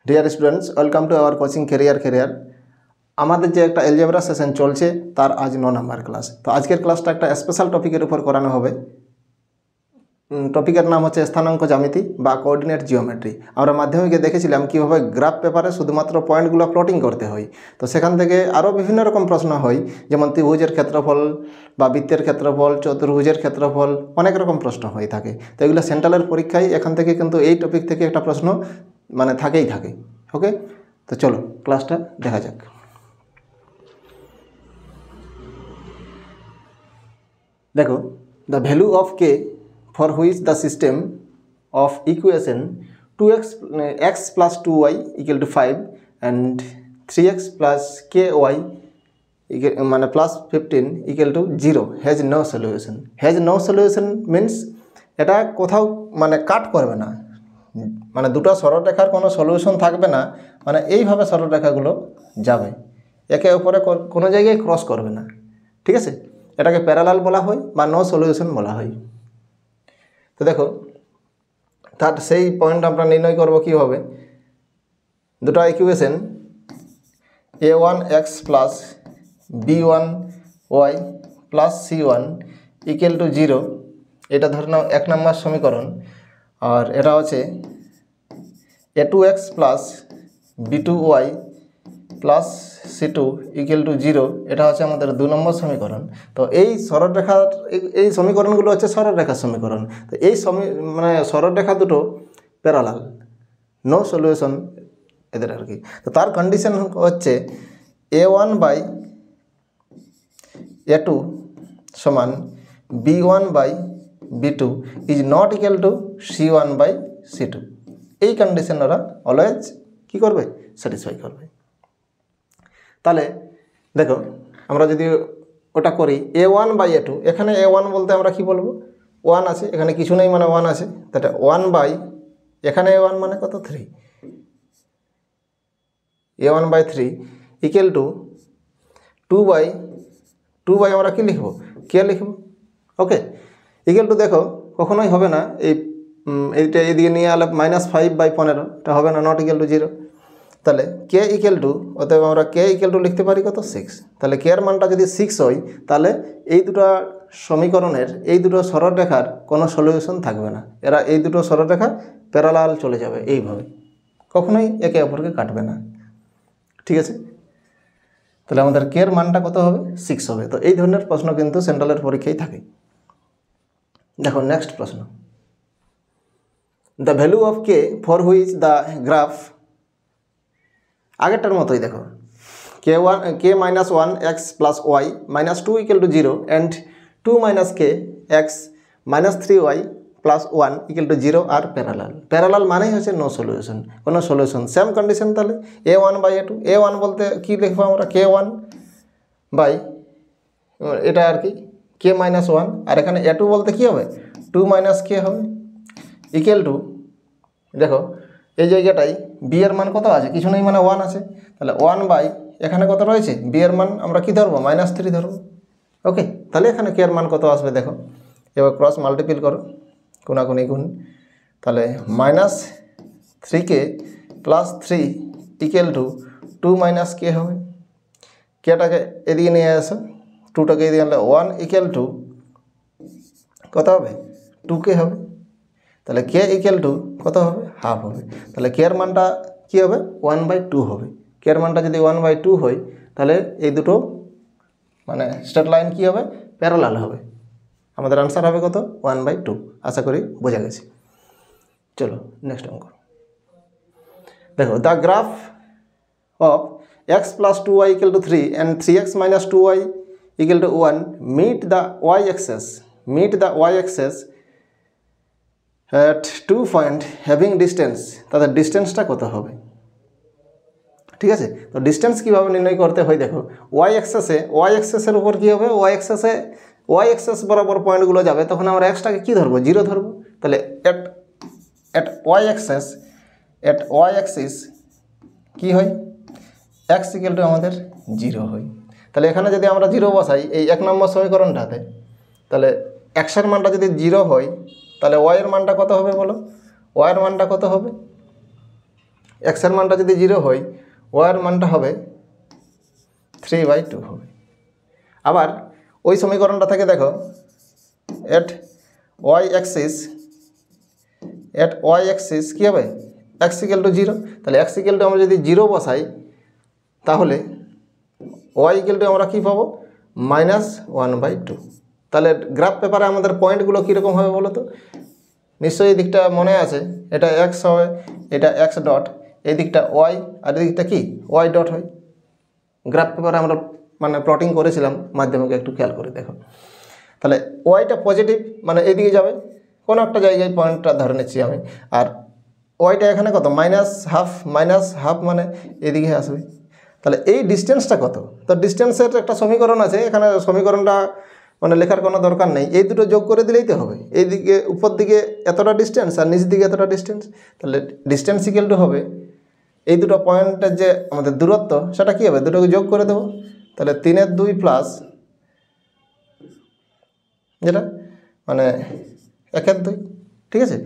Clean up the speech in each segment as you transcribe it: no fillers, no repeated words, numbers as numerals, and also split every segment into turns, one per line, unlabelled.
Dear students, welcome to our coaching career. আমাদের যে একটা এলজেব্রা সেশন চলছে তার আজ 9 নম্বর ক্লাস। তো আজকের ক্লাসটা একটা স্পেশাল টপিকের উপর করানো হবে। টপিকের নাম হচ্ছে স্থানাঙ্ক জ্যামিতি বা কোঅর্ডিনেট জিওমেট্রি। আমরা মাধ্যমিকে দেখেছিলাম কীভাবে গ্রাফ পেপারে শুধুমাত্র পয়েন্টগুলো প্লটিং করতে হয়। তো সেখান থেকে আরও বিভিন্ন রকম প্রশ্ন হয়, যেমন ত্রিভুজের ক্ষেত্রফল বা বৃত্তের ক্ষেত্রফল, চতুর্ভুজের ক্ষেত্রফল, অনেক রকম প্রশ্ন হয়ে থাকে। তো এগুলো সেন্ট্রালের পরীক্ষায় এখান থেকে কিন্তু এই টপিক থেকে একটা প্রশ্ন থাকেই থাকে। ওকে, তো চলো ক্লাসটা দেখা যাক। দেখো, the value of K for which the system of equation 2x plus 2y equal to 5 and 3x plus ky plus 15 equal to 0 has no solution. Has no solution means এটা কোথাও কাট করবে না, দুটো সরলরেখার কোনো সলিউশন থাকবে না, এইভাবে সরলরেখাগুলো যাবে, একে অপরে কোনো জায়গায় ক্রস করবে না। ঠিক আছে, এটাকে প্যারালাল বলা হয় বা নো সলিউশন বলা হয়। তো দেখো, তার সেই পয়েন্ট আমরা নির্ণয় করব কীভাবে। দুটো equation a1x plus b1y plus c1 equal to 0, এটা ধরে নাও 1 নম্বর সমীকরণ। আর এটা হচ্ছে a2x plus b2y plus c2 equal to 0, এটা হচ্ছে আমাদের 2 নম্বর সমীকরণ। তো এই সরলরেখার এই সমীকরণগুলো হচ্ছে সরলরেখার সমীকরণ। তো এই সরলরেখা দুটো প্যারালাল, নো সলিউশন এদের আর কি। তো তার কন্ডিশন হচ্ছে a1 বাই a2 সমান b1 by b2 is not equal to c1 by c2। এই কন্ডিশন ওরা অলওয়েজ কী করবে, স্যাটিসফাই করবে। তাহলে দেখো, আমরা যদি ওটা করি a1 বাই a2, এখানে a1 বলতে আমরা কি বলবো, 1 আছে, এখানে কিছু নেই 1 আছে, তাহলে 1 বাই এখানে a1 কত 3, a1 by 3 equal to 2 by আমরা কি লিখবো, কে লিখবো। ওকে, ইকুয়াল টু দেখো কখনোই হবে না, এইটা এদিকে নিয়ে আলে -5 বাই 15, এটা হবে না, নট ইকুয়াল টু 0। তাহলে কে ইকুয়াল টু, অতএব আমরা কে ইকুয়াল টু লিখতে পারি কত, 6। তাহলে কে এর মানটা যদি 6 হয়, তাহলে এই দুটো সমীকরণের এই দুটো সরলরেখার কোনো সলিউশন থাকবে না। এরা এই দুটো সরলরেখা প্যারালাল চলে যাবে এইভাবে, কখনোই একে অপরকে কাটবে না। ঠিক আছে, তাহলে আমাদের কে এর মানটা কত হবে, 6 হবে। তো এই ধরনের প্রশ্ন কিন্তু সেন্ট্রালের পরীক্ষায় থাকে। দেখো নেক্সট প্রশ্ন, the value of K for which the graph, আগেরটার মতোই দেখো, K minus 1 X plus Y minus 2 equal to 0 and 2 minus K X minus 3y plus 1 equal to 0 আর প্যারালাল। প্যারালাল মানেই হচ্ছে নো সলিউশন, কোনো সলিউশন, সেম কন্ডিশন। তাহলে a1 by a2, a1 বলতে কী লিখবো আমরা, k1 বাই এটা আর কি কে মাইনাস 1, আর এখানে a2 বলতে কী হবে, 2 মাইনাস কে হবে, ইকুয়াল টু দেখো এই জায়গাটাই বি এর মান কত আছে, কিছু নেই 1 আছে, তাহলে 1 বাই এখানে কত রয়েছে, বি এর মান আমরা কি ধরবো, -3 ধরবো। ওকে, তাহলে এখানে কে এর মান কত আসবে দেখো, এবার ক্রস মাল্টিপ্ল করো, কোনাকুনি গুণ, তাহলে -3k plus 3 equal to 2 minus K হবে। কেটাকে এদিকে নিয়ে আসো, 2টাকে এদিকে আনলে 1 ইকুয়াল টু কত হবে, 2k হবে। তাহলে কে ইকুয়াল টু কত হবে, হাফ হবে। তাহলে কে এর মানটা কী হবে, 1/2 হবে। কে এর মানটা যদি 1/2 হয়, তাহলে এই দুটো স্ট্রেট লাইন কী হবে, প্যারালাল হবে। আমাদের আনসার হবে কত, 1/2। আশা করি বোঝা গেছে। চলো নেক্সট অঙ্ক দেখো, the graph of x plus 2y equal to 3 অ্যান্ড 3x minus 2y equal to 1 meet the y axis at 2 point having distance. তাদের ডিস্টেন্সটা কত হবে। ঠিক আছে, তো ডিস্টেন্স কীভাবে নির্ণয় করতে হয় দেখো, ওয়াই অ্যাক্সেসের উপর কী হবে, ওয়াই অ্যাক্সেস বরাবর পয়েন্টগুলো যাবে, তখন আমরা এক্সটাকে কী ধরবো, 0 ধরবো। তাহলে এট ওয়াই অ্যাক্সিস কী হয়, এক্স ইকুয়াল টু আমাদের 0 হয়। তাহলে এখানে যদি আমরা 0 বসাই এই 1 নম্বর সমীকরণটাতে, তাহলে এক্সের মানটা যদি 0 হয়, তাহলে ওয়াইয়ের মানটা কত হবে বলো, ওয়াইয়ের মানটা কত হবে, এক্সের মানটা যদি 0 হয় ওয়াইয়ের মানটা হবে 3/2 হবে। আবার ওই সমীকরণটা থেকে দেখো এট ওয়াই অ্যাক্সিস কী হবে x = 0, তাহলে x = আমরা যদি 0 বসাই তাহলে y = আমরা কী পাবো -1/2। তাহলে গ্রাফ পেপারে আমাদের পয়েন্টগুলো কীরকম হবে বলো তো? নিশ্চয়ই এই দিকটা মনে আছে, এটা x হবে, এটা x ডট, এই দিকটা y আর এই দিকটা কি y ডট হয়। গ্রাফ পেপারে আমরা মানে প্লটিং করেছিলাম মাধ্যমিকে, একটু খেয়াল করে দেখো। তাহলে ওয়াইটা পজিটিভ মানে এইদিকে যাবে, কোনো একটা জায়গায় পয়েন্টটা ধরে নিচ্ছি আমি, আর ওয়াইটা এখানে কত -হাফ মানে এদিকে আসবে। তাহলে এই ডিস্টেন্সটা কত? তো ডিস্টেন্সের একটা সমীকরণ আছে, এখানে সমীকরণটা মানে লেখার কোনো দরকার নেই, এই দুটো যোগ করে দিলেই তো হবে। এইদিকে উপর দিকে এতটা ডিস্টেন্স আর নিচ দিকে এতটা ডিস্টেন্স, তাহলে ডিস্টেন্স = হবে এই দুটো পয়েন্টের যে আমাদের দূরত্ব সেটা কী হবে, দুটোকে যোগ করে দেবো। তাহলে 3/2 প্লাস যেটা মানে 1/2, ঠিক আছে।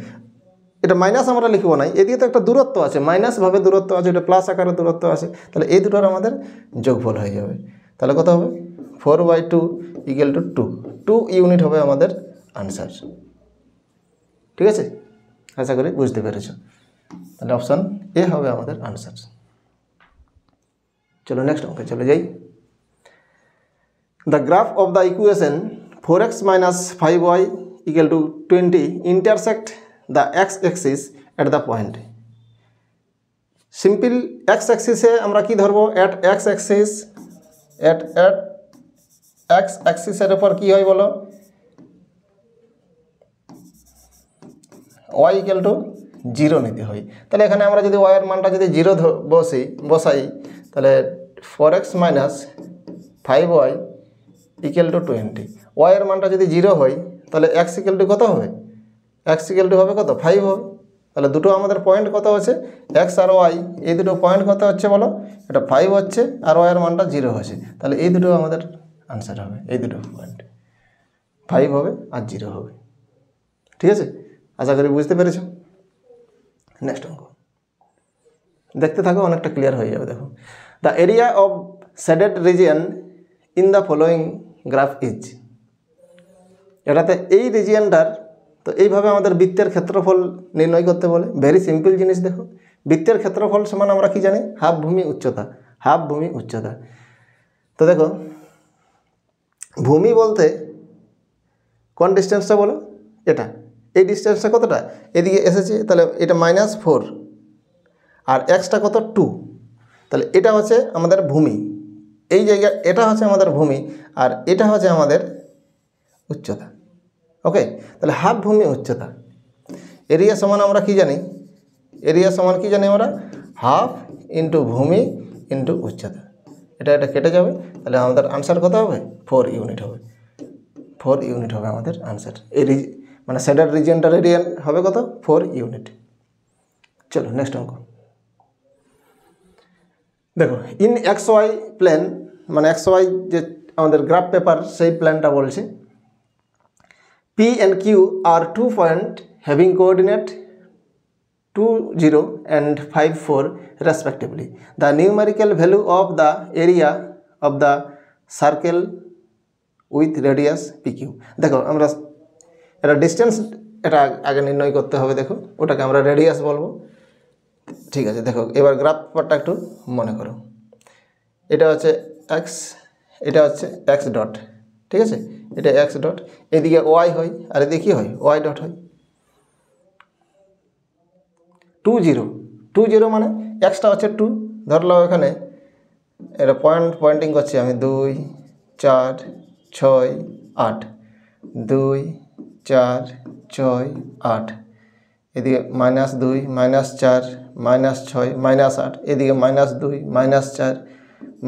এটা মাইনাস আমরা লিখবো না, এদিকে তো একটা দূরত্ব আছে, মাইনাসভাবে দূরত্ব আছে, এটা প্লাস আকারে দূরত্ব আছে, তাহলে এই দুটোর আমাদের যোগফল হয়ে যাবে। তাহলে কত হবে 4/2 = 2 ইউনিট হবে আমাদের আনসার। ঠিক আছে, আশা করি বুঝতে পেরেছ। তাহলে অপশান এ হবে আমাদের আনসার। চলো নেক্সট অঙ্কে চলে যাই। The graph of the equation 4x - 5y = 20 intersect the x-axis at the point। Simple x-axis-এ আমরা কি ধরবো, at x-axis-এর উপর কি হয় বলো, y = 0 নিতে হয়। তাহলে এখানে আমরা যদি y এর মানটা যদি 0 বসাই তাহলে 4x - 5y = 20। y এর মানটা যদি 0 হয় তাহলে x = কত হবে, x = হবে কত 5 হবে। তাহলে দুটো আমাদের পয়েন্ট কত হচ্ছে, x আর y, এই দুটো পয়েন্ট কত হচ্ছে বলো, এটা 5 হচ্ছে আর y এর মানটা 0 হচ্ছে। তাহলে এই দুটো আমাদের আনসার হবে, এই দুটো পয়েন্ট 5 হবে আর 0 হবে। ঠিক আছে, আশা করি বুঝতে পেরেছ। নেক্সট অঙ্ক দেখতে থাকো, অনেকটা ক্লিয়ার হয়ে যাবে। দেখো, the area of shaded region in the following graph is. এটাতে এই রিজিয়নটার, তো এইভাবে আমাদের বৃত্তের ক্ষেত্রফল নির্ণয় করতে বলে। ভেরি সিম্পল জিনিস। দেখো, বৃত্তের ক্ষেত্রফল সমান আমরা কি জানি, হাফ ভূমি উচ্চতা। তো দেখো, ভূমি বলতে কোন ডিস্টেন্সটা বলো, এটা, এই ডিস্টেন্সটা কতটা এদিকে এসেছে, তাহলে এটা -4 আর এক্সটা কত 2, তাহলে এটা হচ্ছে আমাদের ভূমি, এই জায়গা এটা হচ্ছে আমাদের ভূমি আর এটা হচ্ছে আমাদের উচ্চতা। ওকে, তাহলে হাফ ভূমি উচ্চতা, এরিয়া সমান আমরা কি জানি, আমরা হাফ ইন্টু ভূমি ইন্টু উচ্চতা। এটা কেটে যাবে, তাহলে আমাদের আনসার কত হবে 4 ইউনিট হবে। 4 ইউনিট হবে আমাদের আনসার। এই মানে শেডেড রিজিয়নটার এরিয়া হবে কত 4 ইউনিট। চলো নেক্সট অঙ্ক দেখো। ইন XY প্লেন, মানে XY যে আমাদের গ্রাফ পেপার সেই প্ল্যানটা বলছে। P and Q are 2 points having coordinate 2, 0 and 5, 4 respectively. The numerical value of the area of the circle with radius PQ. দেখো, আমরা এটা ডিস্টেন্স এটা আগে নির্ণয় করতে হবে। দেখো, ওটাকে আমরা রেডিয়াস বলবো। ঠিক আছে, দেখো এবার গ্রাফ পেপারটা একটু মনে করো। এটা হচ্ছে x, এটা হচ্ছে x ডট, ঠিক আছে, এটা x ডট, এদিকে y হয় আর এদিকে কী হয় y ডট হয়। 2, 0 মানে এক্সটা হচ্ছে 2, ধরলাম এখানে এটা পয়েন্টিং করছি আমি 2, 4, 6, 8, 2, 4, 6, 8, এদিকে -2, -4, -6, -8, এদিকে -2, -4,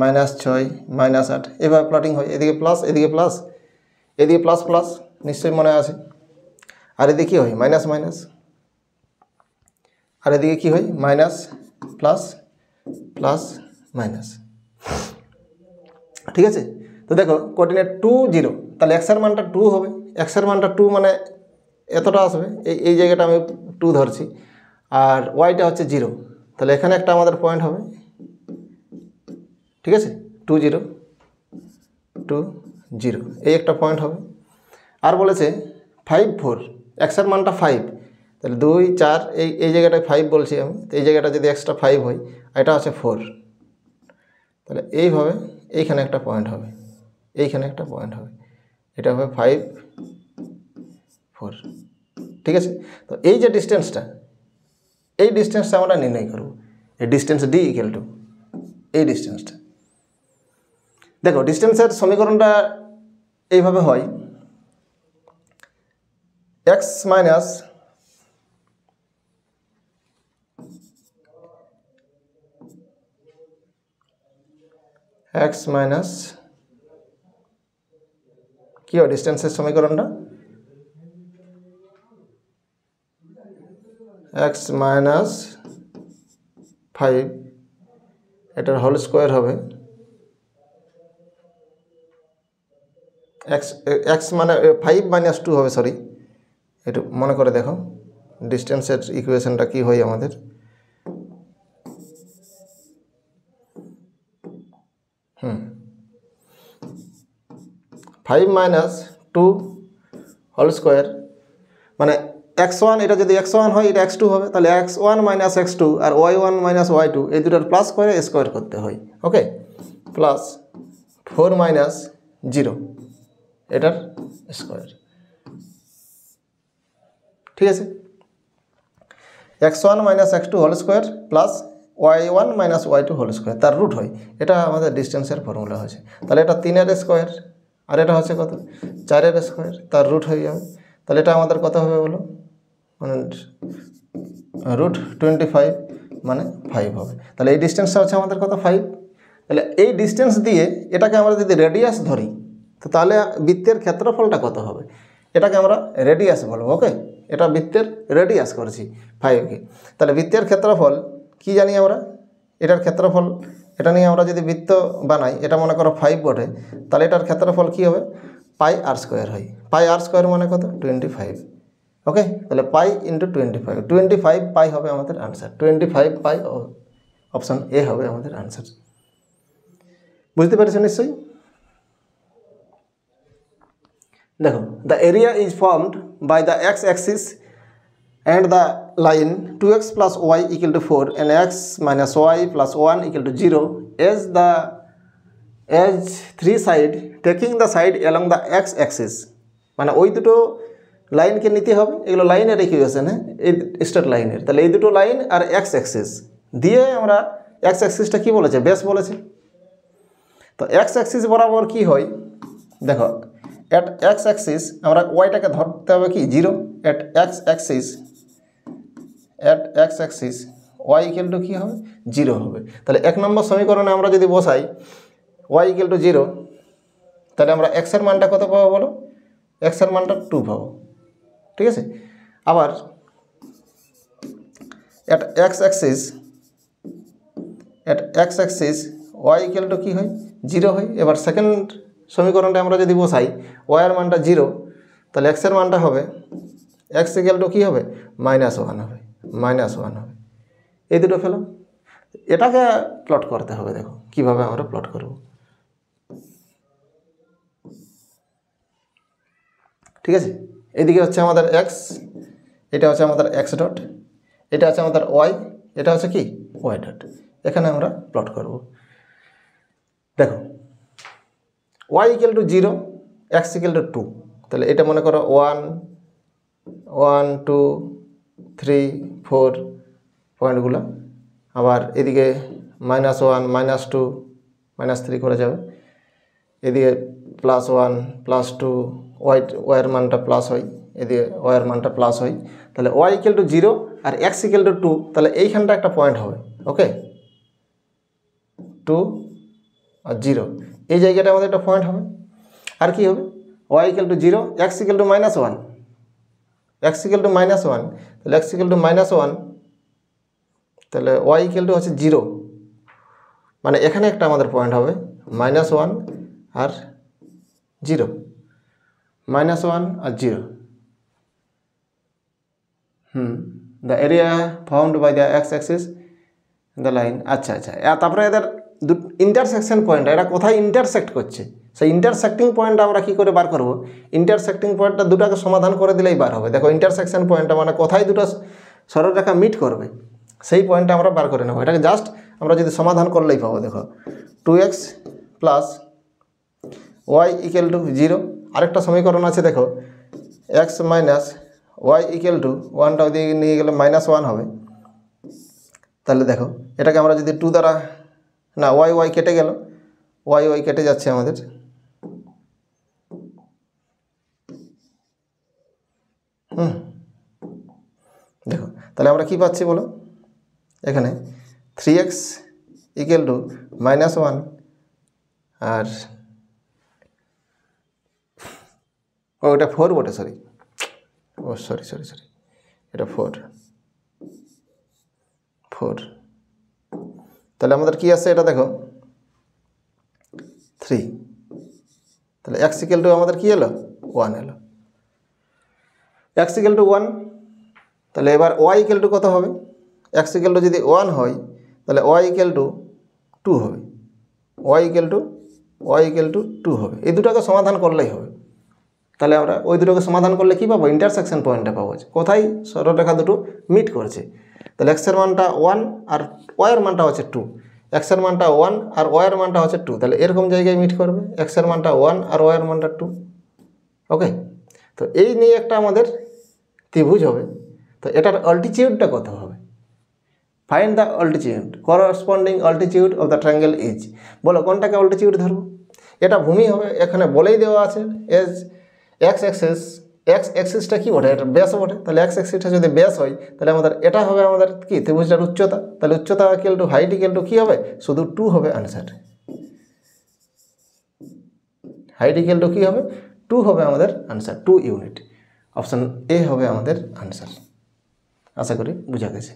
-6, -8, এভাবে প্লটিং হয়। এদিকে প্লাস, এদিকে প্লাস, এদিকে প্লাস প্লাস, নিশ্চয়ই মনে আছে। আর এদিকে কী হয় মাইনাস মাইনাস, আর এদিকে কী হয় মাইনাস প্লাস প্লাস মাইনাস। ঠিক আছে, তো দেখো কোঅর্ডিনেট 2, 0, তাহলে এক্সের মানটা 2 হবে। এক্সের মানটা 2 মানে এতটা আসবে, এই জায়গাটা আমি 2 ধরছি, আর ওয়াইটা হচ্ছে 0, তাহলে এখানে একটা আমাদের পয়েন্ট হবে, ঠিক আছে, 2 0 2 0, এই একটা পয়েন্ট হবে। আর বলেছে 5 4, এক্সের মানটা 5, তাহলে 2 4 এই জায়গাটায় 5 বলছি আমি, তো এই জায়গাটা যদি এক্সট্রা 5 হয়, এটা হচ্ছে 4, তাহলে এইভাবে এইখানে একটা পয়েন্ট হবে, এইখানে একটা পয়েন্ট হবে, এটা হবে 5 4, ঠিক আছে। তো এই যে ডিস্টেন্সটা, এই ডিস্টেন্সটা আমরা নির্ণয় করব, এই ডিস্টেন্স ডি ইকুয়াল টু এই ডিস্টেন্সটা। দেখো ডিস্টেন্সের সমীকরণটা এইভাবে হয়, এক্স মাইনাস কি হয় ডিস্টেন্সের সমীকরণটা, x মাইনাস 5 এটার হোল স্কোয়ার হবে, x মানে 5 মাইনাস 2 হবে, সরি একটু মনে করে দেখো ডিস্টেন্সের ইকুয়েশনটা কি হয় আমাদের, ফাইভ মাইনাস 2 হোল স্কোয়ার, মানে x1 এটা যদি x1 হয় এটা x2 হবে, তাহলে x1 মাইনাস x2 আর y1 মাইনাস y2 এই দুটার প্লাস করে স্কোয়ার করতে হয়, ওকে, প্লাস 4 মাইনাস 0 এটার স্কোয়ার, ঠিক আছে, x1 minus x2 whole square plus y1 minus y2 whole square, তার রুট হয়, এটা আমাদের ডিস্টেন্সের ফর্মুলা হয়েছে। তাহলে এটা 3-এর স্কোয়ার আর এটা হচ্ছে কত 4-এর স্কোয়ার, তার রুট হয়ে যাবে, তাহলে এটা আমাদের কত হবে বলো, মানে রুট 25 মানে 5 হবে। তাহলে এই ডিস্টেন্সটা হচ্ছে আমাদের কত 5। তাহলে এই ডিস্টেন্স দিয়ে এটাকে আমরা যদি রেডিয়াস ধরি, তো তাহলে বৃত্তের ক্ষেত্রফলটা কত হবে, এটাকে আমরা রেডিয়াস বলবো, ওকে, এটা বৃত্তের রেডিয়াস করছি 5কে। তাহলে বৃত্তের ক্ষেত্রফল কি জানি আমরা, এটার ক্ষেত্রফল, এটা নিয়ে আমরা যদি বৃত্ত বানাই, এটা মনে করো 5 বটে, তাহলে এটার ক্ষেত্রফল কি হবে পাই আর স্কোয়ার হয়, পাই আর স্কোয়ার মানে কত 25, ওকে। তাহলে পাই ইন্টু 25 পাই হবে আমাদের আনসার, 25 পাই, অপশান এ হবে আমাদের আনসার। বুঝতে পেরেছো নিশ্চয়ই। দেখো the area is formed by the x axis and the line 2x plus y equal to 4 and x minus y plus 1 equal to 0 as 3 side taking the side along the x axis, মানে ওই দুটো লাইনকে নিতে হবে, এগুলো লাইনের equation, হ্যাঁ, এই স্ট্রেট লাইনের, তাহলে এই দুটো লাইন আর এক্স অ্যাক্সিস দিয়ে আমরা, এক্স অ্যাক্সিসটা কি বলেছে বেস বলেছে, তো এক্স অ্যাক্সিস বরাবর কি হয় দেখো, এট এক্স অ্যাক্সিস আমরা ওয়াইটাকে ধরতে হবে কি 0, at X axis y equal to কী হবে 0 হবে। তাহলে 1 নম্বর সমীকরণে আমরা যদি বসাই y ইকুয়াল টু 0, তাহলে আমরা এক্সের মানটা কত পাবো বলো, এক্সের মানটা 2 পাবো, ঠিক আছে। আবার at X axis y equal to কী হয় 0 হয়। এবার সেকেন্ড সমীকরণটা আমরা যদি বসাই y এর মানটা 0, তাহলে এক্সের মানটা হবে x ইকুয়াল টু কী হবে -1 হবে, -1 হবে, এই দুটো ফেলাম। এটাকে প্লট করতে হবে, দেখো কিভাবে আমরা প্লট করব, ঠিক আছে। এদিকে হচ্ছে আমাদের x, এটা হচ্ছে আমাদের x ডট, এটা হচ্ছে আমাদের y, এটা হচ্ছে কি y ডট, এখানে আমরা প্লট করব। দেখো y equal to 0, x equal to 2, তাহলে এটা মনে করো 1 1 2 3 4 পয়েন্টগুলো, আবার এদিকে -1 -2 -3 করে যাবে, এদিকে +1 +2 ওয়াইয়ের মানটা প্লাস হয়, এদিকে ওয়াইয়ের মানটা প্লাস হয়, তাহলে y ইকুয়াল টু 0 আর x ইকুয়াল টু 2, তাহলে এইখানটা একটা পয়েন্ট হবে, ওকে, 2 আর 0 এই জায়গাটা আমাদের একটা পয়েন্ট হবে। আর কি হবে y equal to 0, x equal to -1, x equal to -1, তাহলে x ইকুয়াল টু -1, তাহলে y ইকুয়াল টু হচ্ছে 0, মানে এখানে একটা আমাদের পয়েন্ট হবে -1 আর 0, -1 আর 0। The area formed by the x-axis the line, আচ্ছা আচ্ছা। তারপরে এদের ইন্টারসেকশন পয়েন্ট, এরা কোথায় ইন্টারসেক্ট করছে, সেই ইন্টারসেক্টিং পয়েন্টটা আমরা কী করে বার করব? ইন্টারসেক্টিং পয়েন্টটা দুটাকে সমাধান করে দিলেই বার হবে। দেখো ইন্টারসেকশন পয়েন্টটা মানে কোথায় দুটো সরলরেখা মিট করবে সেই পয়েন্টটা আমরা বার করে নেব। এটাকে জাস্ট আমরা যদি সমাধান করলেই পাবো। দেখো 2x plus Y equal to 0। আরেকটা সমীকরণ আছে দেখো x minus Y equal to 1টা ওইদিকে নিয়ে গেলে -1 হবে। তাহলে দেখো এটাকে আমরা যদি 2 দ্বারা, না ওয়াই কেটে গেল, ওয়াই কেটে যাচ্ছে আমাদের, দেখো তাহলে আমরা কি পাচ্ছি বলো, এখানে 3x ইকুয়াল টু -1 আর ওটা 4 বটে, সরি এটা 4। তাহলে আমাদের কি আছে এটা দেখো 3, তাহলে x ইকুয়াল টু আমাদের কি এলো 1 এলো, x ইকুয়াল টু 1। তাহলে এবার y ইকুয়াল টু কত হবে? x ইকুয়াল টু যদি 1 হয় তাহলে y ইকুয়াল টু 2 হবে, y ইকুয়াল টু 2 হবে। এই দুটোকে সমাধান করলেই হবে। তাহলে আমরা ওই দুটোকে সমাধান করলে কী পাবো? ইন্টারসেকশন পয়েন্টটা পাবো, কোথায় সরলরেখা দুটো মিট করছে। তাহলে x এর মানটা 1 আর y এর মানটা হচ্ছে 2, x এর মানটা 1 আর y এর মানটা হচ্ছে 2, তাহলে এরকম জায়গায় মিট করবে, x এর মানটা 1 আর y এর মানটা 2। ওকে, তো এই নিয়ে একটা আমাদের ত্রিভুজ হবে। তো এটার অল্টিটিউডটা কত হবে? Find the altitude, corresponding altitude of the triangle is. বলো কোনটাকে অল্টিটিউড ধরবো? এটা ভূমি হবে, এখানে বলেই দেওয়া আছে এজ x অ্যাক্সিসটা কি বটে? এটা ব্যাস বটে। তাহলে x অ্যাক্সিসটা যদি ব্যাস হয় তাহলে আমাদের এটা হবে আমাদের কি ত্রিভুজটার উচ্চতা। তাহলে উচ্চতা equal to height equal to কী হবে? শুধু 2 হবে আনসার। হাইট ইকুয়াল টু কী হবে? 2 হবে আমাদের আনসার, 2 ইউনিট। অপশান এ হবে আমাদের আনসার। আশা করি বোঝা গেছে।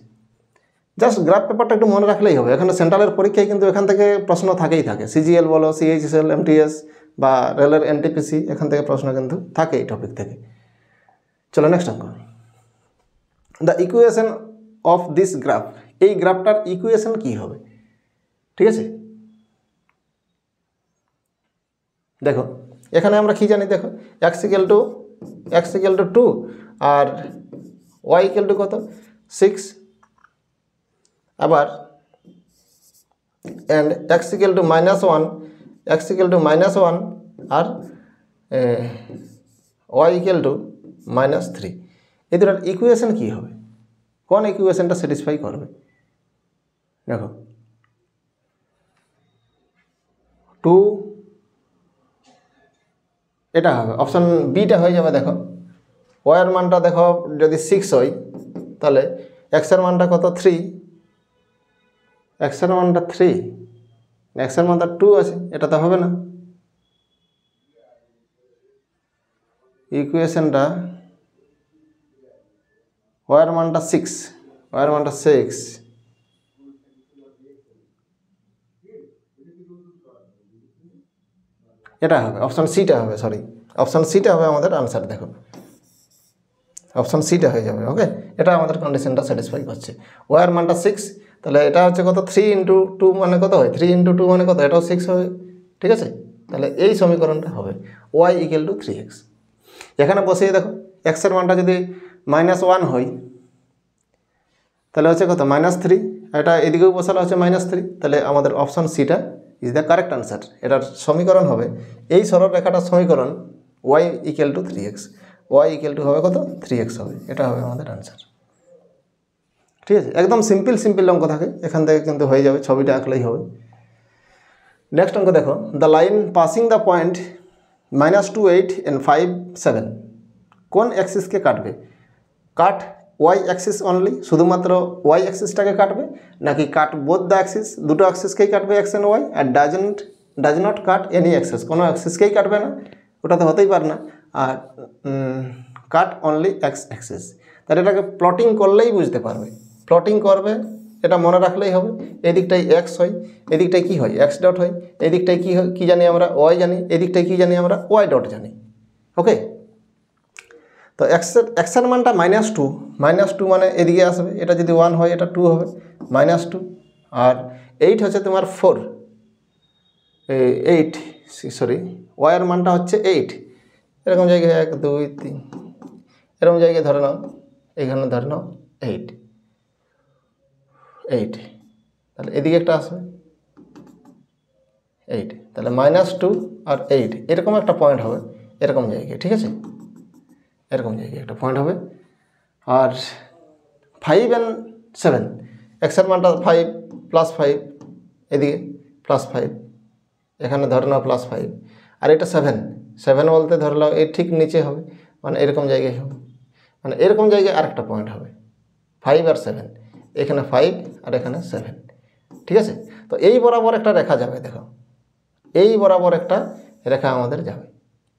জাস্ট গ্রাফ পেপারটা একটু মনে রাখলেই হবে। এখানে সেন্ট্রালের পরীক্ষায় কিন্তু এখান থেকে প্রশ্ন থাকেই থাকে, সিজিএল বলো, সিএইচএসএল, এমটিএস বা রেলের এনটিপিসি, এখান থেকে প্রশ্ন কিন্তু থাকে এই টপিক থেকে। চলো নেক্সট অঙ্ক। The equation of this graph, এই গ্রাফটার ইকুয়েশন কি হবে? ঠিক আছে, দেখো এখানে আমরা কি জানি, দেখো x ইকুয়াল টু 2 আর y ইকুয়াল টু কত 6, আবার অ্যান্ড x ইকুয়াল টু -1 আর y ইকুয়াল টু -3। এই দুটার ইকুয়েশন কী হবে? কোন ইকুয়েশনটা স্যাটিসফাই করবে? দেখো 2 এটা হবে, অপশান বিটা হয়ে যাবে। দেখো y এর মানটা দেখো যদি 6 হয় তাহলে x এর মানটা কত 3, x এর মানটা 3, x এর মানটা 2 আছে, এটা তো হবে না। ইকুয়েশনটা y এর মানটা 6, এটা হবে, অপশান সিটা হবে, সরি অপশান সিটা হবে আমাদের আনসার। দেখো অপশান সিটা হয়ে যাবে। ওকে, এটা আমাদের কন্ডিশনটা স্যাটিসফাই করছে। y এর মানটা 6, তাহলে এটা হচ্ছে কত 3 × 2 মানে কত হয়? 3 × 2 মানে কত? এটাও 6 হবে। ঠিক আছে, তাহলে এই সমীকরণটা হবে y ইকুয়াল টু 3x। এখানে বসিয়ে দেখো x এর মানটা যদি -1 হয় তাহলে হচ্ছে কত -3, এটা এদিকেও বসালে হচ্ছে -3, তাহলে আমাদের অপশান সিটা ইজ দ্য কারেক্ট আনসার। এটার সমীকরণ হবে, এই সরলরেখাটার সমীকরণ y equal two 3x, y equal two হবে কত 3x হবে, এটা হবে আমাদের আনসার। ঠিক আছে, একদম সিম্পল অঙ্ক থাকে, এখান থেকে কিন্তু হয়ে যাবে, ছবিটা আঁকলেই হবে। নেক্সট অঙ্ক দেখো, the line passing the point -2, 8 and 5, 7 কোন অ্যাক্সিসকে কাটবে? কাট ওয়াই অ্যাক্সিস অনলি, শুধুমাত্র ওয়াই অ্যাক্সিসটাকে কাটবে, নাকি কাট বোথ দ্য অ্যাক্সিস, দুটো অ্যাক্সিসকেই কাটবে x and y, আর does not cut any axis, কোনো অ্যাক্সিসকেই কাটবে না, ওটা তো হতেই পারে না। আর কাট অনলি এক্স অ্যাক্সিস, তাহলে এটাকে প্লটিং করলেই বুঝতে পারবে। প্লটিং করবে, এটা মনে রাখলেই হবে। এদিকটাই এক্স হয়, এদিকটাই কি হয় এক্স ডট হয়, এদিকটাই কি হয় কি জানি আমরা ওয়াই জানি, এদিকটাই কি জানি আমরা ওয়াই ডট জানি। ওকে, তো এক্সের মানটা -2 মানে এদিকে আসবে, এটা যদি 1 হয় এটা 2 হবে, -2 আর 8 হচ্ছে তোমার 4 8 সরি ওয়াইয়ের মানটা হচ্ছে 8 এরকম জায়গায় 1 2 3 এরকম জায়গায় ধরে নাও এখানে ধরে নাও 8 তাহলে এদিকে একটা আসবে 8 তাহলে -2 আর 8 এরকম একটা পয়েন্ট হবে এরকম জায়গায়, ঠিক আছে, এরকম জায়গায় একটা পয়েন্ট হবে। আর 5 and 7 এক্সের মানটা 5 +5 এদিকে +5 এখানে ধরে নাও +5 আর এটা 7 বলতে ধরে নাও এই ঠিক নিচে হবে মানে এরকম জায়গায় হবে মানে এরকম জায়গায় আরেকটা পয়েন্ট হবে 5 আর 7 এখানে 5 আর এখানে 7, ঠিক আছে। তো এই বরাবর একটা রেখা যাবে, দেখো এই বরাবর একটা রেখা আমাদের যাবে,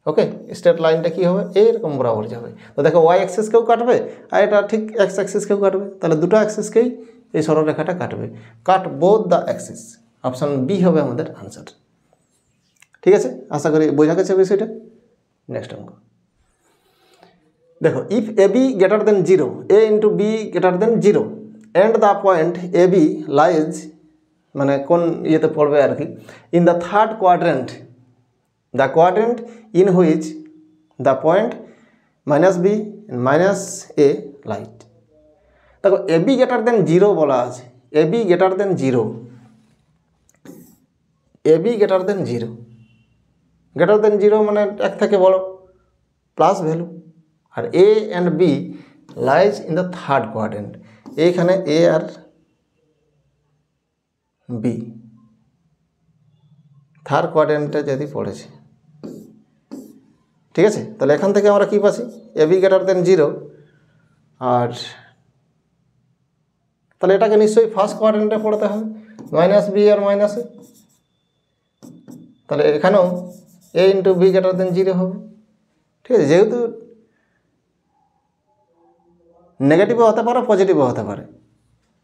ওকে। স্ট্রেট লাইনটা কি হবে এরকম বরাবর যাবে। তো দেখো ওয়াই অ্যাক্সিসকেও কাটবে আর এটা ঠিক এক্স অ্যাক্সিসকেও কাটবে, তাহলে দুটো অ্যাক্সিসকেই এই সরলরেখাটা কাটবে। Cut both the axis, option B হবে আমাদের আনসার, ঠিক আছে। আশা করি বোঝা গেছে বিষয়টা। নেক্সট অঙ্ক দেখো, if A B greater than 0 A into B greater than 0 and the point A B lies মানে কোন ইয়েতে পড়বে আর কি, in the third quadrant, the quadrant in which the point -b -a lies. দেখো এ বি গ্রেটার দেন 0 বলা আছে, A B greater than 0, A B greater than 0, greater than 0 মানে 1 থেকে বড় প্লাস ভ্যালু। আর A and B lies in the third quadrant, এইখানে A R B third কোয়াড্রেন্টে যদি পড়েছে, ঠিক আছে। তাহলে এখান থেকে আমরা কী পাচ্ছি, এ বি গ্রেটার দেন 0, আর তাহলে এটাকে নিশ্চয়ই ফার্স্ট কোয়াড্রেন্টে পড়তে হবে -b আর -a, তাহলে এখানেও এ ইন্টু বি গ্রেটার দেন 0 হবে, ঠিক আছে। যেহেতু নেগেটিভও হতে পারে পজিটিভও হতে পারে,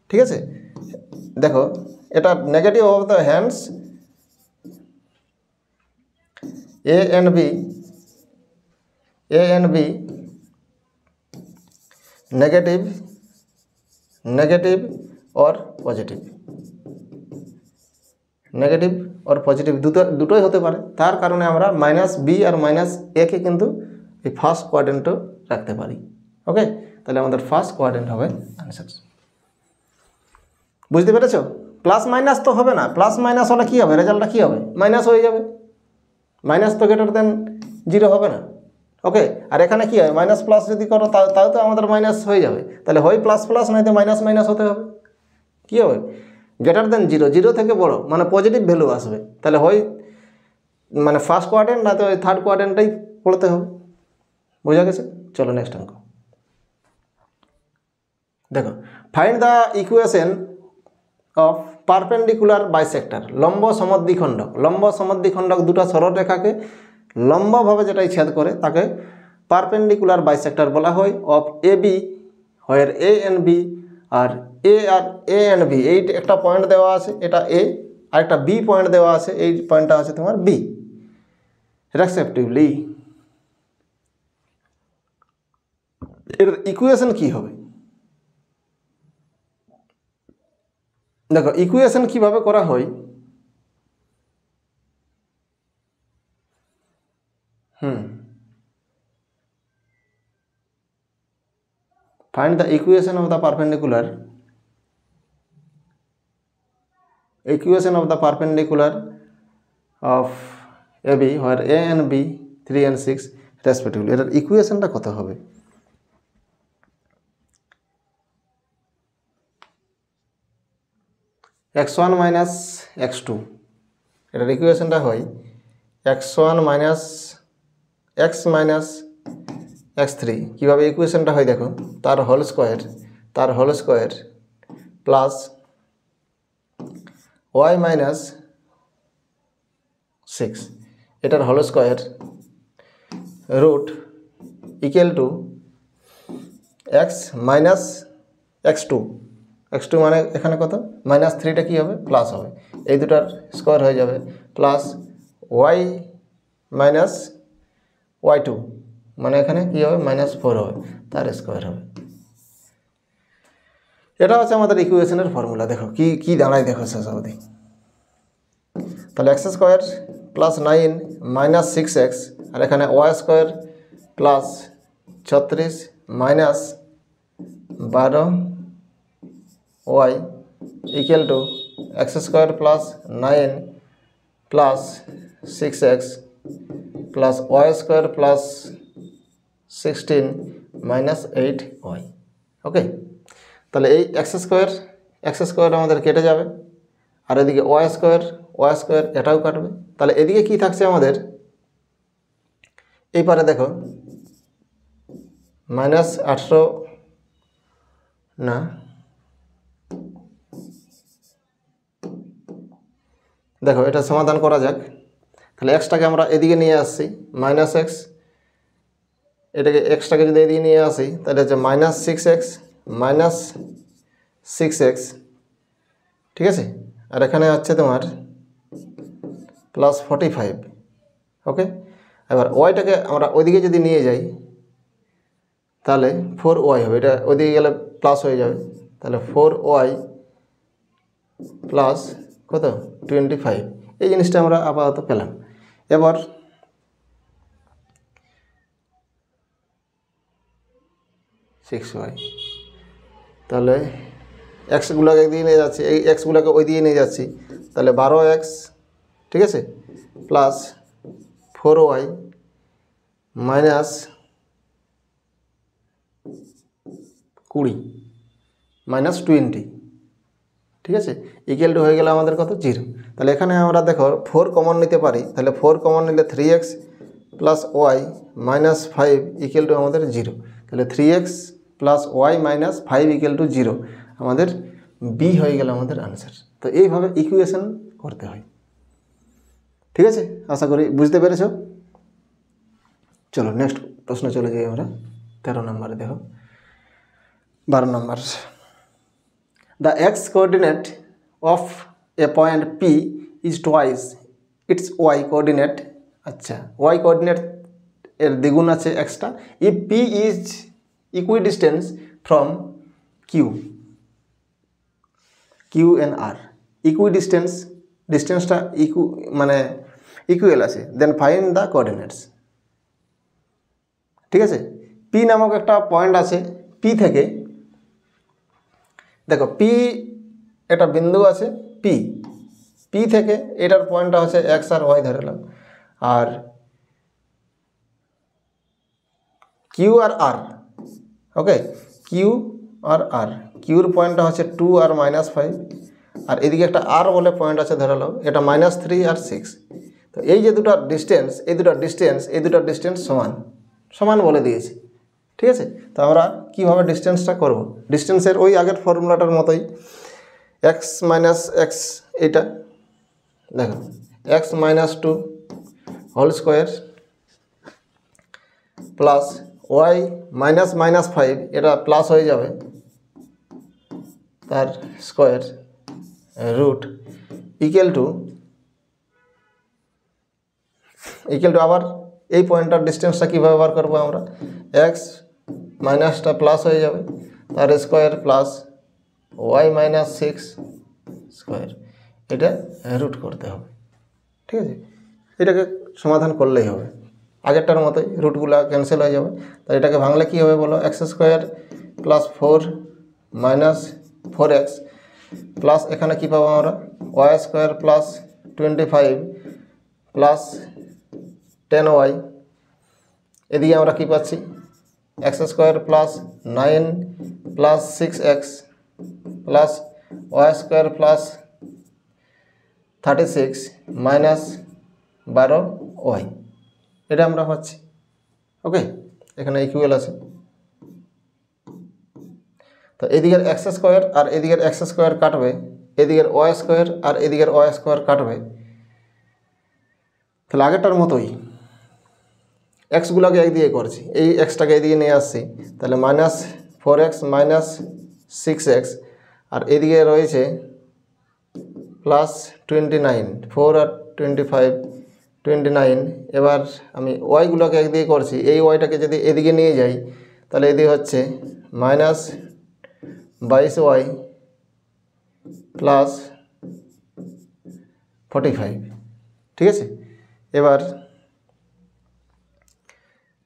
ঠিক আছে। দেখো এটা negative of the hands A and B negative or positive, negative or positive দুটোই হতে পারে। তার কারণে আমরা -b আর -a কে কিন্তু এই ফার্স্ট কোয়াড্রেন্টও রাখতে পারি, ওকে। তাহলে আমাদের ফার্স্ট কোয়াড্রেন্ট হবে আনসার, বুঝতে পেরেছো। প্লাস মাইনাস তো হবে না, প্লাস মাইনাস হলে কী হবে, রেজাল্টটা কী হবে, মাইনাস হয়ে যাবে, মাইনাস তো গ্রেটার দেন 0 হবে না, ওকে। আর এখানে কী হয়, মাইনাস প্লাস যদি করো তাও তো আমাদের মাইনাস হয়ে যাবে, তাহলে হয় প্লাস প্লাস নয়তো মাইনাস মাইনাস হতে হবে, কী হবে গ্রেটার দেন 0, 0 থেকে বড় মানে পজিটিভ ভ্যালু আসবে, তাহলে হয় মানে ফার্স্ট কোয়াড্রেন্ট নয়তো ওই থার্ড কোয়াড্রেন্টটাই পড়তে হবে, বোঝা গেছে। চলো নেক্সট অঙ্ক দেখো, find the equation of perpendicular bisector, লম্ব সমদ্বিখণ্ডক দুটো সরলরেখাকে লম্বভাবে যেটাই ছেদ করে তাকে পারপেন্ডিকুলার বাইসেক্টর বলা হয়। Of A B where A and B আর এ অ্যান্ড বি, এই একটা পয়েন্ট দেওয়া আছে এটা এ আর একটা বি পয়েন্ট দেওয়া আছে, এই পয়েন্টটা আছে তোমার বি রেসপেক্টিভলি। এর ইকুয়েশন কি হবে, দেখো ইকুয়েশন কিভাবে করা হয়, find the equation of the perpendicular of AB where A and B 3 and 6 respectively, এটার ইকুয়েশনটা কত হবে, x1 minus x2, এটার ইকুয়েশনটা হয় x1 minus x minus x3, কীভাবে ইকুয়েশনটা হয় দেখো, তার whole square plus y minus 6 এটার whole square root equal to x minus x2 মানে এখানে কত -3টা কী হবে প্লাস হবে, এই দুটার স্কোয়ার হয়ে যাবে প্লাস y minus y2 মানে এখানে কী হবে -4 হবে, তার স্কোয়ার হবে। এটা হচ্ছে আমাদের ইকুয়েশনের ফর্মুলা। দেখো কি কি দাঁড়ায়, দেখো শেষ অবধি। তাহলে x square plus 9 minus 6x, আর এখানে y square plus 36 minus 12y equal to x square plus 9 plus 6x plus y square plus 16 minus 8y। Okay, তাহলে এই এক্স স্কোয়ার আমাদের কেটে যাবে, আর এদিকে ওয়াই স্কোয়ার এটাও কাটবে। তাহলে এদিকে কি থাকছে আমাদের, এই পারে দেখো মাইনাস 18 না, দেখো এটা সমাধান করা যাক। তাহলে এক্সটাকে আমরা এদিকে নিয়ে আসছি, মাইনাস এক্স, এটাকে এক্সটাকে যদি এদিকে নিয়ে আসি তাহলে হচ্ছে মাইনাস 6x, ঠিক আছে। আর এখানে হচ্ছে তোমার প্লাস 45। ওকে, এবার ওয়াইটাকে আমরা ওইদিকে যদি নিয়ে যাই তাহলে 4y হবে, এটা ওইদিকে গেলে প্লাস হয়ে যাবে। তাহলে 4y প্লাস কত 25, এই জিনিসটা আমরা আপাতত পেলাম। এবার সিক্স ওয়াই, তাহলে এক্সগুলোকে একদিকে নিয়ে যাচ্ছি, এই এক্সগুলোকে ওই দিকে নিয়ে যাচ্ছি, তাহলে 12x, ঠিক আছে, প্লাস 4y মাইনাস 20 মাইনাস 20, ঠিক আছে, ইকুয়াল টু হয়ে গেলে আমাদের কত 0। তাহলে এখানে আমরা দেখো 4 কমন নিতে পারি, তাহলে 4 কমন নিলে 3x plus Y minus 5 equal to আমাদের 0। তাহলে 3x plus Y minus 5 equal to 0 আমাদের বি হয়ে গেল আমাদের আনসার। তো এইভাবে ইকুয়েশন করতে হয়, ঠিক আছে, আশা করি বুঝতে পেরেছ। চলো নেক্সট প্রশ্ন চলে যাই আমরা 13 নম্বরে। দেখো 12 নম্বর, the x coordinate of a point P is twice its Y coordinate. আচ্ছা, ওয়াই কোঅর্ডিনেট এর দ্বিগুণ আছে এক্সটা, if P is equidistance from Q and R. Equidistance, ডিস্টেন্সটা মানে ইকুয়াল আছে, দেন ফাইন্ড দ্য কোঅর্ডিনেটস। ঠিক আছে, পি নামক একটা পয়েন্ট আছে, পি থেকে দেখো পি একটা বিন্দু আছে, পি থেকে এটার পয়েন্টটা হচ্ছে এক্স আর ওয়াই ধরেলাম, আর কিউ আর আর, ওকে, কিউ আর আর, কিউর পয়েন্টটা হচ্ছে 2 আর -5, আর এদিকে একটা আর বলে পয়েন্ট আছে ধরালো, এটা -3 আর 6। তো এই যে দুটো ডিস্টেন্স, এই দুটো ডিস্টেন্স সমান বলে দিয়েছি, ঠিক আছে। তো আমরা কীভাবে ডিস্টেন্সটা করব, ডিস্টেন্সের ওই আগের ফর্মুলাটার মতোই, এক্স মাইনাস এক্স, এইটা দেখো x -2 whole square plus y -5, এটা প্লাস হয়ে যাবে, তার স্কোয়ার রুট ইকুয়াল টু আবার এই পয়েন্টটার ডিস্টেন্সটা কীভাবে বার করবো আমরা, এক্স মাইনাসটা প্লাস হয়ে যাবে, তার স্কোয়ার প্লাস ওয়াই -6 স্কোয়ার, এটা রুট করতে হবে, ঠিক আছে। এটাকে সমাধান করলেই হবে, আগেরটার মতোই রুটগুলো ক্যান্সেল হয়ে যাবে। তো এটাকে ভাঙলে কী হবে বলো, x square plus 4 minus 4x plus এখানে কী পাবো আমরা, Y square plus 25 plus 10y, এদিকে আমরা কী পাচ্ছি, x square plus 9 plus 6x plus y square plus 36 minus 12y, এটা আমরা পাচ্ছি। ওকে, এখানে ইকুয়াল আছে। তো এদিকের এক্স স্কোয়ার আর এদিকের এক্স স্কোয়ার কাটবে, এদিকের ওয়াই স্কোয়ার আর এদিকের ওয়াই স্কোয়ার কাটবে, তাহলে আগেরটার মতোই এক্সগুলোকে একদিকে করছি, এই এক্সটাকে এদিকে নিয়ে আসছি, তাহলে -4x -6x, আর এদিকে রয়েছে প্লাস 29, 4 আর 25 29। এবার আমি ওয়াইগুলোকে একদিকে করছি, এই ওয়াইটাকে যদি এদিকে নিয়ে যাই তাহলে এদিকে হচ্ছে 22y প্লাস 45, ঠিক আছে। এবার